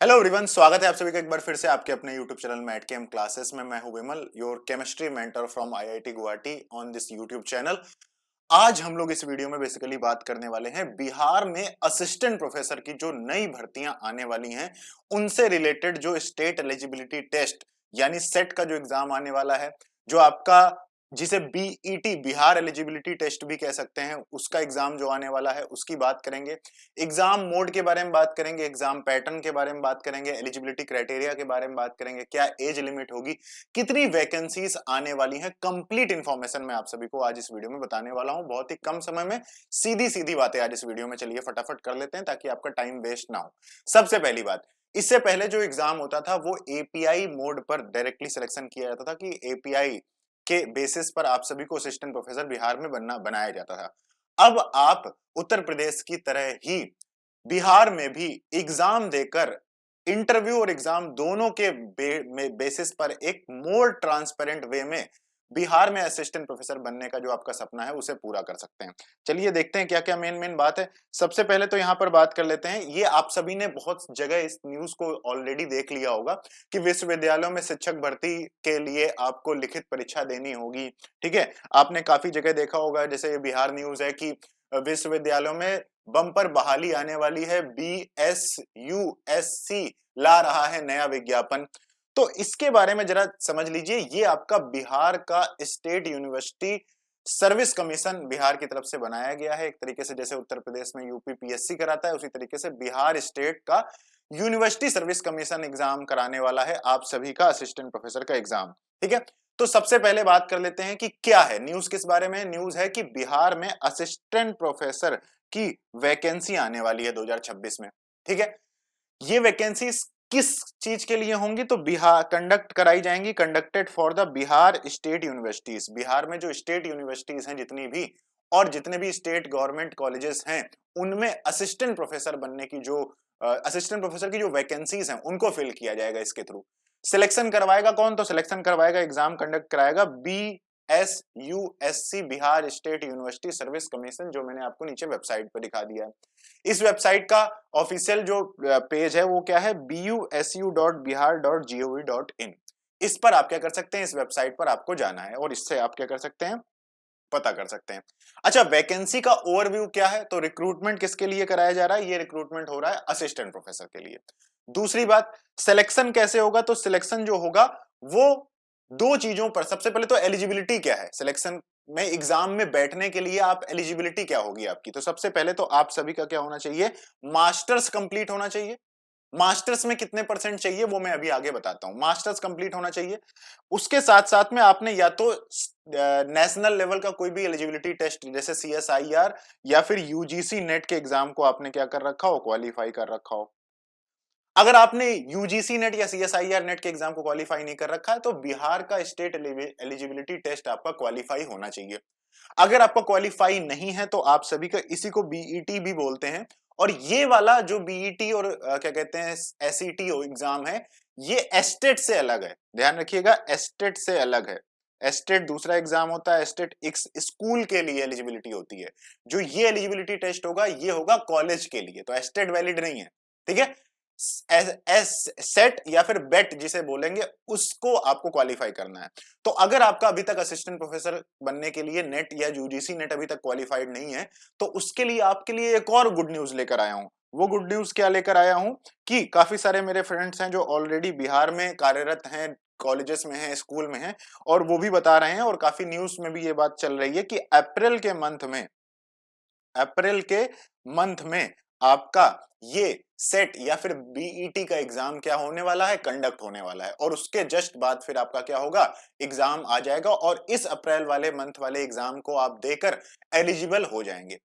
Hello everyone, स्वागत है आप सभी का एक बार फिर से आपके अपने YouTube channel Mat Chem classes में। मैं हूं Vimal, your chemistry mentor from IIT Guwahati on this YouTube channel. आज हम लोग इस वीडियो में बेसिकली बात करने वाले हैं बिहार में असिस्टेंट प्रोफेसर की जो नई भर्तियां आने वाली हैं उनसे रिलेटेड जो स्टेट एलिजिबिलिटी टेस्ट यानी सेट का जो एग्जाम आने वाला है, जो आपका जिसे बीईटी बिहार एलिजिबिलिटी टेस्ट भी कह सकते हैं, उसका एग्जाम जो आने वाला है उसकी बात करेंगे। एग्जाम मोड के बारे में बात करेंगे, एग्जाम पैटर्न के बारे में बात करेंगे, एलिजिबिलिटी क्राइटेरिया के बारे में बात करेंगे, क्या एज लिमिट होगी, कितनी वैकेंसीज आने वाली हैं। कंप्लीट इंफॉर्मेशन मैं आप सभी को आज इस वीडियो में बताने वाला हूं, बहुत ही कम समय में सीधी सीधी बातें आज इस वीडियो में। चलिए फटाफट कर लेते हैं ताकि आपका टाइम वेस्ट ना हो। सबसे पहली बात, इससे पहले जो एग्जाम होता था वो एपीआई मोड पर डायरेक्टली सिलेक्शन किया जाता था कि एपीआई के बेसिस पर आप सभी को असिस्टेंट प्रोफेसर बिहार में बनाया जाता था। अब आप उत्तर प्रदेश की तरह ही बिहार में भी एग्जाम देकर इंटरव्यू और एग्जाम दोनों के बेसिस पर एक मोर ट्रांसपेरेंट वे में बिहार में असिस्टेंट प्रोफेसर बनने का जो आपका सपना है उसे पूरा कर सकते हैं। चलिए देखते हैं क्या क्या मेन मेन बात है। सबसे पहले तो यहाँ पर बात कर लेते हैं, ये आप सभी ने बहुत जगह इस न्यूज को ऑलरेडी देख लिया होगा कि विश्वविद्यालयों में शिक्षक भर्ती के लिए आपको लिखित परीक्षा देनी होगी। ठीक है, आपने काफी जगह देखा होगा, जैसे ये बिहार न्यूज है कि विश्वविद्यालयों में बम्पर बहाली आने वाली है, BSUSC ला रहा है नया विज्ञापन। तो इसके बारे में जरा समझ लीजिए, ये आपका बिहार का state university service commission Bihar की तरफ से बनाया गया है। एक तरीके से जैसे उत्तर प्रदेश में यूपी पीएससी कराता है, उसी तरीके से बिहार स्टेट का यूनिवर्सिटी सर्विस कमीशन एग्जाम कराने वाला है आप सभी का असिस्टेंट प्रोफेसर का एग्जाम। ठीक है, तो सबसे पहले बात कर लेते हैं कि क्या है न्यूज, किस बारे में न्यूज है कि बिहार में असिस्टेंट प्रोफेसर की वैकेंसी आने वाली है 2026 में। ठीक है, ये वैकेंसी किस चीज के लिए होंगी, तो बिहार कंडक्ट कराई जाएंगी, conducted for the Bihar state universities. Bihar में जो स्टेट यूनिवर्सिटीज हैं जितनी भी, और जितने भी स्टेट गवर्नमेंट कॉलेजेस हैं, उनमें असिस्टेंट प्रोफेसर बनने की जो असिस्टेंट प्रोफेसर की जो वैकेंसीज हैं उनको फिल किया जाएगा इसके थ्रू। सिलेक्शन करवाएगा कौन, तो सिलेक्शन करवाएगा, एग्जाम कंडक्ट कराएगा BSUSC Bihar state university service commission, जो मैंने आपको नीचे वेबसाइट पर दिखा दिया है। इस वेबसाइट का ऑफिशियल जो पेज है वो क्या है, busu.bihar.gov.in। इस पर आप क्या कर सकते हैं, इस वेबसाइट पर आपको जाना है और इससे आप क्या कर सकते हैं, पता कर सकते हैं। अच्छा, वैकेंसी का ओवरव्यू क्या है, तो रिक्रूटमेंट किसके लिए कराया जा रहा है, ये रिक्रूटमेंट हो रहा है असिस्टेंट प्रोफेसर के लिए। दूसरी बात, सिलेक्शन कैसे होगा, तो सिलेक्शन जो होगा वो दो चीजों पर, सबसे पहले तो एलिजिबिलिटी क्या है, सिलेक्शन में एग्जाम में बैठने के लिए आप एलिजिबिलिटी क्या होगी आपकी, तो सबसे पहले तो आप सभी का क्या होना चाहिए, मास्टर्स कंप्लीट होना चाहिए। मास्टर्स में कितने परसेंट चाहिए वो मैं अभी आगे बताता हूं, मास्टर्स कंप्लीट होना चाहिए। उसके साथ साथ में आपने या तो नेशनल लेवल का कोई भी एलिजिबिलिटी टेस्ट जैसे CSIR या फिर यूजीसी नेट के एग्जाम को आपने क्या कर रखा हो, क्वालिफाई कर रखा हो। अगर आपने यूजीसी नेट या CSIR नेट के एग्जाम को क्वालिफाई नहीं कर रखा है तो बिहार का स्टेट एलिजिबिलिटी टेस्ट आपका क्वालिफाई होना चाहिए। अगर आपका क्वालिफाई नहीं है तो आप सभी का, इसी को बीईटी भी बोलते हैं, और ये वाला जो बीईटी और क्या कहते हैं एसईटी एग्जाम है, ये एस्टेट से अलग है, ध्यान रखिएगा, एस्टेट से अलग है। एस्टेट दूसरा एग्जाम होता है, एस्टेट एक स्कूल के लिए एलिजिबिलिटी होती है। जो ये एलिजिबिलिटी टेस्ट होगा ये होगा कॉलेज के लिए, तो एस्टेट वैलिड नहीं है। ठीक है, सेट या फिर बेट जिसे बोलेंगे, उसको आपको क्वालिफाई करना है। तो अगर आपका अभी तक असिस्टेंट प्रोफेसर बनने के लिए नेट या यूजीसी नेट अभी तक क्वालिफाइड नहीं है, तो उसके लिए आपके लिए एक और गुड न्यूज लेकर आया हूं। वो गुड न्यूज क्या लेकर आया हूं कि काफी सारे मेरे फ्रेंड्स हैं जो ऑलरेडी बिहार में कार्यरत हैं, कॉलेजेस में हैं, स्कूल में हैं, और वो भी बता रहे हैं, और काफी न्यूज में भी ये बात चल रही है कि अप्रैल के मंथ में आपका ये सेट या फिर बीईटी का एग्जाम क्या होने वाला है, कंडक्ट होने वाला है, और उसके जस्ट बाद फिर आपका क्या होगा, एग्जाम आ जाएगा, और इस अप्रैल वाले मंथ वाले एग्जाम को आप देकर एलिजिबल हो जाएंगे।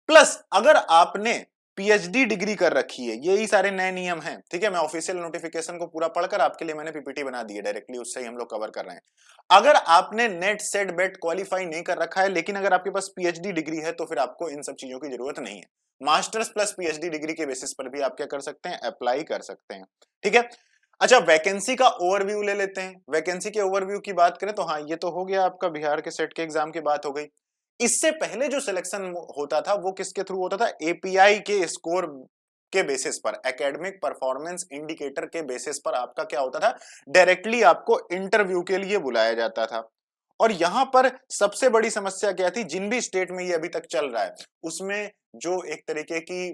प्लस अगर आपने पीएचडी डिग्री कर रखी है, यही सारे नए नियम हैं। ठीक है, मैं ऑफिशियल नोटिफिकेशन को पूरा पढ़कर आपके लिए मैंने पीपीटी बना दी है, डायरेक्टली उससे ही हम लोग कवर कर रहे हैं। अगर आपने नेट सेट बेट क्वालिफाई नहीं कर रखा है, लेकिन अगर आपके पास पीएचडी डिग्री है, तो फिर आपको इन सब चीजों की जरूरत नहीं है। मास्टर्स प्लस पीएचडी डिग्री के बेसिस पर भी आप क्या कर सकते हैं, अप्लाई कर सकते हैं। ठीक है, अच्छा, वैकेंसी का ओवरव्यू ले लेते हैं। वैकेंसी के ओवरव्यू की बात करें तो हाँ, ये तो हो गया आपका बिहार के सेट के एग्जाम की बात हो गई। इससे पहले जो सिलेक्शन होता था वो किसके थ्रू होता था, एपीआई के स्कोर के बेसिस पर, एकेडमिक परफॉर्मेंस इंडिकेटर के बेसिस पर आपका क्या होता था, डायरेक्टली आपको इंटरव्यू के लिए बुलाया जाता था। और यहां पर सबसे बड़ी समस्या क्या थी, जिन भी स्टेट में ये अभी तक चल रहा है उसमें जो एक तरीके की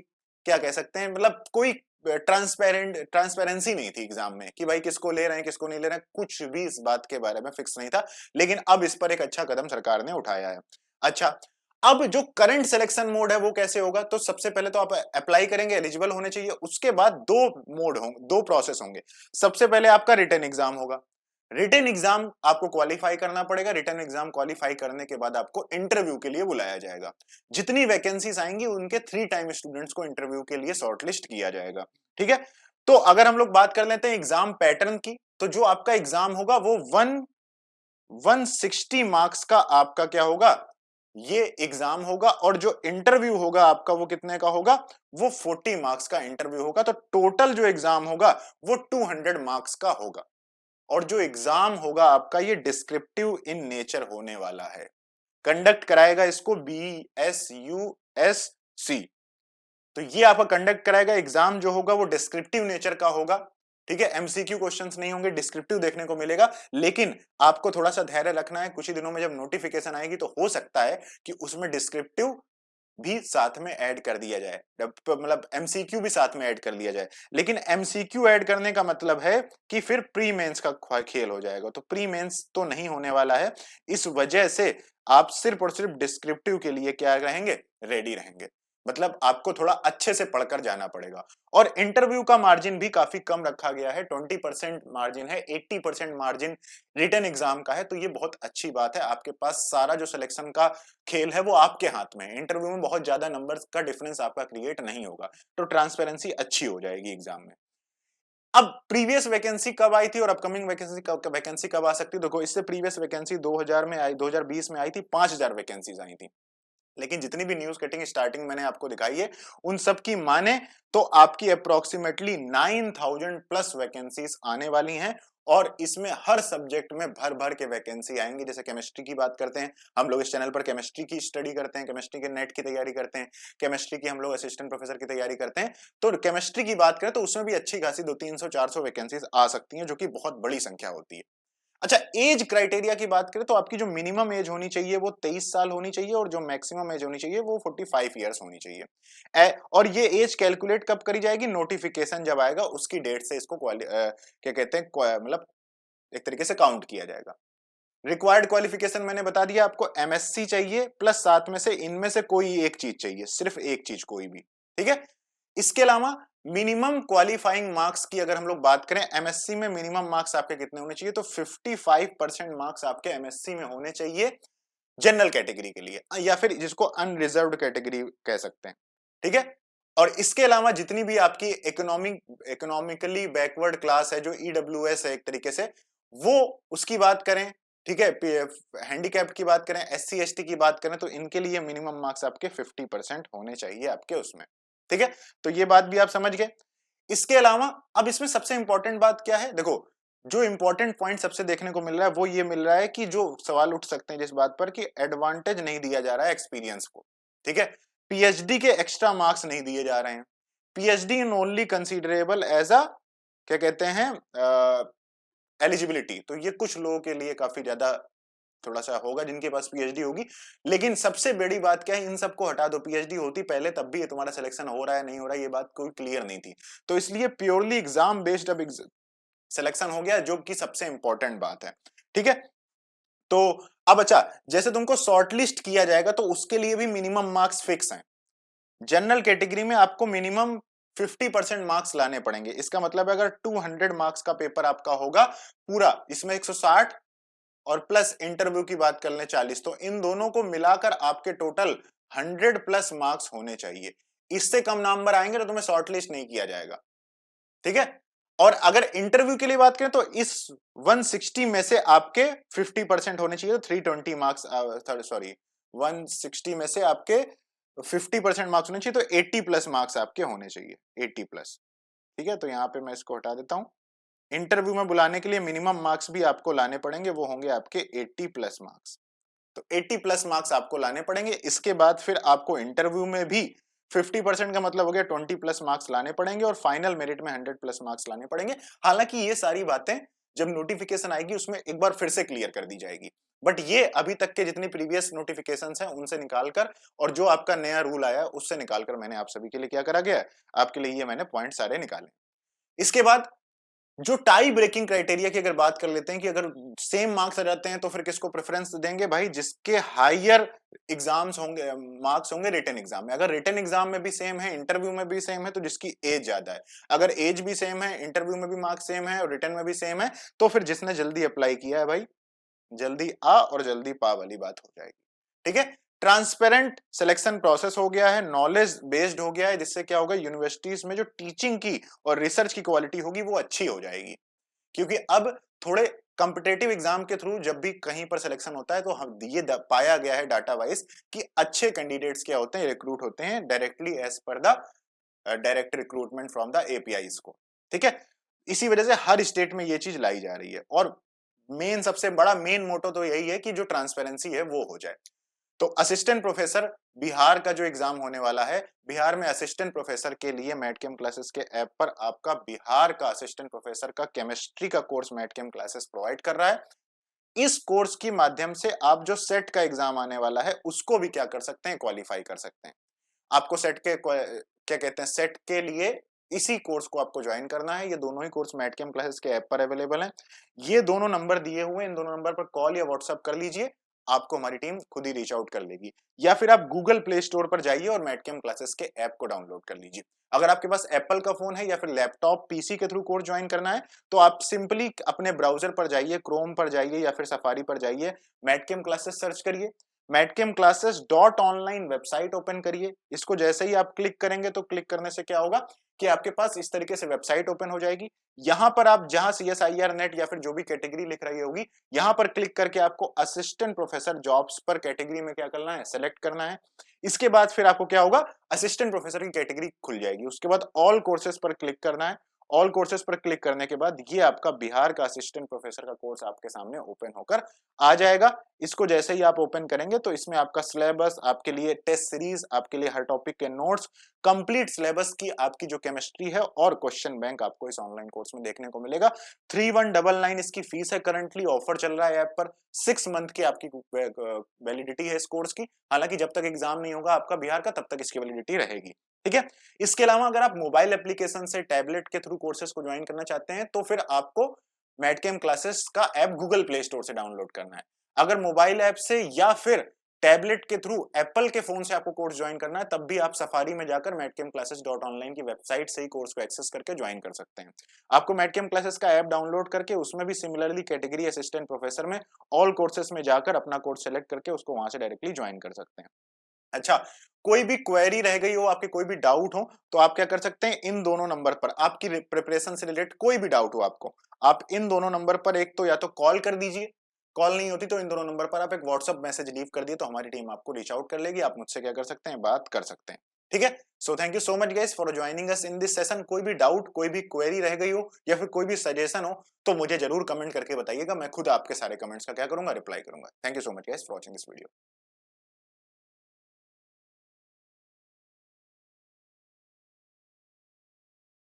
क्या कह सकते हैं, मतलब कोई ट्रांसपेरेंसी नहीं थी एग्जाम में कि भाई किसको ले रहे हैं किसको नहीं ले रहे हैं, कुछ भी इस बात के बारे में फिक्स नहीं था। लेकिन अब इस पर एक अच्छा कदम सरकार ने उठाया है। अच्छा, अब जो करंट सिलेक्शन मोड है वो कैसे होगा, तो सबसे पहले तो आप अप्लाई करेंगे, एलिजिबल होने चाहिए, उसके बाद दो मोड होंगे, दो प्रोसेस होंगे। सबसे पहले आपका रिटन एग्जाम होगा, रिटन एग्जाम आपको क्वालिफाई करना पड़ेगा, रिटन एग्जाम क्वालिफाई करने के बाद आपको इंटरव्यू के लिए बुलाया जाएगा। जितनी वैकेंसीज आएंगी उनके 3 टाइम स्टूडेंट्स को इंटरव्यू के लिए शॉर्टलिस्ट किया जाएगा। ठीक है, तो अगर हम लोग बात कर लेते हैं एग्जाम पैटर्न की, तो जो आपका एग्जाम होगा वो 160 मार्क्स का आपका क्या होगा, ये एग्जाम होगा। और जो इंटरव्यू होगा आपका वो कितने का होगा, वो 40 मार्क्स का इंटरव्यू होगा। तो टोटल जो एग्जाम होगा वो 200 मार्क्स का होगा। और जो एग्जाम होगा आपका ये डिस्क्रिप्टिव इन नेचर होने वाला है। कंडक्ट कराएगा इसको BSUSC, तो ये आपका कंडक्ट कराएगा। एग्जाम जो होगा वो डिस्क्रिप्टिव नेचर का होगा। ठीक है, एमसीक्यू क्वेश्चंस नहीं होंगे, डिस्क्रिप्टिव देखने को मिलेगा। लेकिन आपको थोड़ा सा धैर्य रखना है, कुछ ही दिनों में जब नोटिफिकेशन आएगी तो हो सकता है कि उसमें डिस्क्रिप्टिव भी साथ में ऐड कर दिया जाए, मतलब एमसीक्यू भी साथ में ऐड कर लिया जाए। लेकिन एमसीक्यू ऐड करने का मतलब है कि फिर प्री मेंस का खेल हो जाएगा, तो प्री मेंस तो नहीं होने वाला है। इस वजह से आप सिर्फ और सिर्फ डिस्क्रिप्टिव के लिए क्या रहेंगे, रेडी रहेंगे। मतलब आपको थोड़ा अच्छे से पढ़कर जाना पड़ेगा। और इंटरव्यू का मार्जिन भी काफी कम रखा गया है, 20% मार्जिन है, 80% मार्जिन रिटन एग्जाम का है। तो ये बहुत अच्छी बात है, आपके पास सारा जो सिलेक्शन का खेल है वो आपके हाथ में है। इंटरव्यू में बहुत ज्यादा नंबर्स का डिफरेंस आपका क्रिएट नहीं होगा, तो ट्रांसपेरेंसी अच्छी हो जाएगी एग्जाम में। अब प्रीवियस वैकेंसी कब आई थी और अपकमिंग वैकेंसी कब आ सकती है, देखो इससे प्रीवियस वैकेंसी 2000 में आई, 2020 में आई थी, 5000 वैकेंसीज आई थी। लेकिन जितनी भी न्यूज कटिंग स्टार्टिंग मैंने आपको दिखाई है उन सब की माने तो आपकी अप्रोक्सीमेटली 9000 प्लस वैकेंसीज आने वाली हैं। और इसमें हर सब्जेक्ट में भर भर के वैकेंसी आएंगी। जैसे केमिस्ट्री की बात करते हैं, हम लोग इस चैनल पर केमिस्ट्री की स्टडी करते हैं, केमिस्ट्री के नेट की तैयारी करते हैं, केमिस्ट्री की हम लोग असिस्टेंट प्रोफेसर की तैयारी करते हैं। तो केमिस्ट्री की बात करें तो उसमें भी अच्छी खासी 200-300-400 वैकेंसीज आ सकती हैं, जो कि बहुत बड़ी संख्या होती है। अच्छा, एज क्राइटेरिया की बात करें तो आपकी जो मिनिमम एज होनी चाहिए वो 23 साल होनी चाहिए, और जो मैक्सिमम एज होनी चाहिए वो 45 ईयर्स होनी चाहिए। और ये एज कैलकुलेट कब करी जाएगी, नोटिफिकेशन जब आएगा उसकी डेट से इसको क्या कहते हैं, मतलब एक तरीके से काउंट किया जाएगा। रिक्वायर्ड क्वालिफिकेशन मैंने बता दिया आपको, एमएससी चाहिए प्लस साथ में से इनमें से कोई एक चीज चाहिए, सिर्फ एक चीज कोई भी। ठीक है, इसके अलावा मिनिमम क्वालिफाइंग मार्क्स की अगर हम लोग बात करें, एमएससी में मिनिमम मार्क्स आपके कितने होने चाहिए, तो 55% मार्क्स आपके एमएससी में होने चाहिए जनरल कैटेगरी के लिए, या फिर जिसको अनरिजर्व्ड कैटेगरी कह सकते हैं। ठीक है, और इसके अलावा जितनी भी आपकी इकोनॉमिकली बैकवर्ड क्लास है, जो ईडब्ल्यूएस है एक तरीके से, वो उसकी बात करें, ठीक है, हैंडीकैप की बात करें, एससी एसटी की बात करें, तो इनके लिए मिनिमम मार्क्स आपके 50% होने चाहिए आपके उसमें। ठीक है, तो ये बात भी आप समझ गए। इसके अलावा अब इसमें सबसे इंपॉर्टेंट बात क्या है, देखो जो इंपॉर्टेंट पॉइंट सबसे देखने को मिल रहा है वो ये मिल रहा है कि जो सवाल उठ सकते हैं जिस बात पर कि एडवांटेज नहीं दिया जा रहा है एक्सपीरियंस को। ठीक है, पीएचडी के एक्स्ट्रा मार्क्स नहीं दिए जा रहे हैं, PhD in only considerable as a क्या कहते हैं एलिजिबिलिटी। तो ये कुछ लोगों के लिए काफी ज्यादा थोड़ा सा होगा जिनके पास पीएचडी होगी। लेकिन सबसे बड़ी बात क्या है, इन सबको हटा दो, पीएचडी होती पहले तब भी तुम्हारा सिलेक्शन हो रहा है नहीं हो रहा है ये बात कोई क्लियर नहीं थी। तो इसलिए प्योरली एग्जाम बेस्ड अब सिलेक्शन हो गया, जो कि सबसे इंपॉर्टेंट बात है। ठीक है, तो अब अच्छा, जैसे तुमको शॉर्टलिस्ट किया जाएगा तो उसके लिए भी मिनिमम मार्क्स फिक्स हैं। जनरल कैटेगरी में आपको मिनिमम 50% मार्क्स लाने पड़ेंगे। इसका मतलब है अगर 200 मार्क्स का पेपर आपका होगा पूरा, इसमें 160 और प्लस इंटरव्यू की बात कर लें 40, तो इन दोनों को मिलाकर आपके टोटल 100 प्लस मार्क्स होने चाहिए। इससे कम नंबर आएंगे तो तुम्हें शॉर्टलिस्ट नहीं किया जाएगा। ठीक है, और अगर इंटरव्यू के लिए बात करें तो इस 160 में से आपके 50% होने चाहिए, तो 320 मार्क्स, सॉरी 160 में से आपके 50% मार्क्स होने चाहिए, तो 80 प्लस मार्क्स आपके होने चाहिए, 80 प्लस। ठीक है, तो यहां पे मैं इसको हटा देता हूं। इंटरव्यू में बुलाने के लिए मिनिमम मार्क्स भी आपको लाने पड़ेंगे, वो होंगे आपके 80 प्लस मार्क्स। तो 80 प्लस मार्क्स आपको लाने पड़ेंगे। इसके बाद फिर आपको इंटरव्यू में भी 50% का मतलब हो गया 20 प्लस मार्क्स लाने पड़ेंगे और फाइनल मेरिट में 100 प्लस मार्क्स लाने पड़ेंगे। हालांकि ये सारी बातें जब नोटिफिकेशन आएगी उसमें एक बार फिर से क्लियर कर दी जाएगी, बट ये अभी तक के जितनी प्रीवियस नोटिफिकेशंस हैं उनसे निकालकर और जो आपका नया रूल आया उससे निकालकर मैंने आप सभी के लिए क्या करा गया है, आपके लिए ये मैंने पॉइंट सारे निकाले। इसके बाद जो टाई ब्रेकिंग क्राइटेरिया की अगर बात कर लेते हैं कि अगर सेम मार्क्स आ जाते हैं तो फिर किसको प्रेफरेंस देंगे भाई, जिसके हायर एग्जाम्स होंगे, मार्क्स होंगे रिटन एग्जाम में। अगर रिटन एग्जाम में भी सेम है, इंटरव्यू में भी सेम है, तो जिसकी एज ज्यादा है। अगर एज भी सेम है, इंटरव्यू में भी मार्क्स सेम है और रिटन में भी सेम है, तो फिर जिसने जल्दी अप्लाई किया है भाई, जल्दी आ और जल्दी पा वाली बात हो जाएगी। ठीक है, ट्रांसपेरेंट सिलेक्शन प्रोसेस हो गया है, नॉलेज बेस्ड हो गया है, जिससे क्या होगा, यूनिवर्सिटीज में जो टीचिंग की और रिसर्च की क्वालिटी होगी वो अच्छी हो जाएगी। क्योंकि अब थोड़े कॉम्पिटेटिव एग्जाम के थ्रू जब भी कहीं पर सिलेक्शन होता है तो हम ये पाया गया है डाटा वाइज कि अच्छे कैंडिडेट्स क्या होते हैं, रिक्रूट होते हैं directly as per the direct recruitment from the APIs को। ठीक है, इसी वजह से हर स्टेट में ये चीज लाई जा रही है और मेन सबसे बड़ा मेन मोटो तो यही है कि जो ट्रांसपेरेंसी है वो हो जाए। तो असिस्टेंट प्रोफेसर बिहार का जो एग्जाम होने वाला है, बिहार में असिस्टेंट प्रोफेसर के लिए मैटकेम क्लासेस के ऐप पर आपका बिहार का असिस्टेंट प्रोफेसर का केमिस्ट्री का कोर्स मैटकेम क्लासेस प्रोवाइड कर रहा है। इस कोर्स के माध्यम से आप जो सेट का एग्जाम आने वाला है उसको भी क्या कर सकते हैं, क्वालिफाई कर सकते हैं। आपको सेट के क्या कहते हैं, सेट के लिए इसी कोर्स को आपको ज्वाइन करना है। ये दोनों ही कोर्स मैटकेम क्लासेस के ऐप पर अवेलेबल हैं। ये दोनों नंबर दिए हुए, इन दोनों नंबर पर कॉल या व्हाट्सएप कर लीजिए, आपको हमारी टीम खुद ही रीच आउट कर लेगी। या फिर आप गूगल प्ले स्टोर पर जाइए और मैटकेम क्लासेस के ऐप को डाउनलोड कर लीजिए। अगर आपके पास एप्पल का फोन है या फिर लैपटॉप पीसी के थ्रू कोर्स ज्वाइन करना है तो आप सिंपली अपने ब्राउजर पर जाइए, क्रोम पर जाइए या फिर सफारी पर जाइए, मैटकेम क्लासेस सर्च करिए, MatChem classes dot online website open करिए। इसको जैसे ही आप क्लिक करेंगे तो क्लिक करने से क्या होगा कि आपके पास इस तरीके से वेबसाइट ओपन हो जाएगी। यहां पर आप जहां CSIR नेट या फिर जो भी कैटेगरी लिख रही होगी, यहां पर क्लिक करके आपको असिस्टेंट प्रोफेसर जॉब्स पर कैटेगरी में क्या करना है, सेलेक्ट करना है। इसके बाद फिर आपको क्या होगा, असिस्टेंट प्रोफेसर की कैटेगरी खुल जाएगी। उसके बाद ऑल कोर्सेज पर क्लिक करना है। ऑल कोर्सेज पर क्लिक करने के बाद ये आपका बिहार का असिस्टेंट प्रोफेसर का कोर्स आपके सामने ओपन होकर आ जाएगा। इसको जैसे ही आप ओपन करेंगे तो इसमें आपका सिलेबस, आपके लिए टेस्ट सीरीज, आपके लिए हर टॉपिक के नोट्स, कंप्लीट सिलेबस की आपकी जो केमिस्ट्री है और क्वेश्चन बैंक आपको इस ऑनलाइन कोर्स में देखने को मिलेगा। 3199 इसकी फीस है, करंटली ऑफर चल रहा है ऐप पर। 6 मंथ की आपकी वैलिडिटी है इस कोर्स की। हालांकि जब तक एग्जाम नहीं होगा आपका बिहार का, तब तक इसकी वैलिडिटी रहेगी। ठीक है, इसके अलावा अगर आप मोबाइल एप्लीकेशन से टैबलेट के थ्रू कोर्सेज को ज्वाइन करना चाहते हैं तो फिर आपको मैटकेम क्लासेस का ऐप गूगल प्ले स्टोर से डाउनलोड करना है। अगर मोबाइल ऐप से या फिर टैबलेट के थ्रू एप्पल के फोन से आपको कोर्स ज्वाइन करना है तब भी आप सफारी में जाकर मैटकेम क्लासेस डॉट ऑनलाइन की वेबसाइट से ही कोर्स को एक्सेस करके ज्वाइन कर सकते हैं। आपको मैटकेम क्लासेस का ऐप डाउनलोड करके उसमें भी सिमिलरली कैटेगरी असिस्टेंट प्रोफेसर में ऑल कोर्सेज में जाकर अपना कोर्स सेलेक्ट करके उसको वहां से डायरेक्टली ज्वाइन कर सकते हैं। अच्छा, कोई भी क्वेरी रह गई हो, आपके कोई भी डाउट हो, तो आप क्या कर सकते हैं, इन दोनों नंबर पर आपकी प्रिपरेशन से रिलेटेड कोई भी डाउट हो आपको, आप इन दोनों नंबर पर एक तो या तो कॉल कर दीजिए, कॉल नहीं होती तो इन दोनों नंबर पर आप एक व्हाट्सएप मैसेज लीव कर दिए तो हमारी टीम आपको रीच आउट कर लेगी। आप मुझसे क्या कर सकते हैं, बात कर सकते हैं। ठीक है, so thank you so much guys for joining us in this session. कोई भी डाउट, कोई भी क्वेरी रह गई हो या फिर कोई भी सजेशन हो तो मुझे जरूर कमेंट करके बताइएगा। मैं खुद आपके सारे कमेंट्स का क्या करूंगा, रिप्लाई करूंगा। Thank you so much guys for watching this video.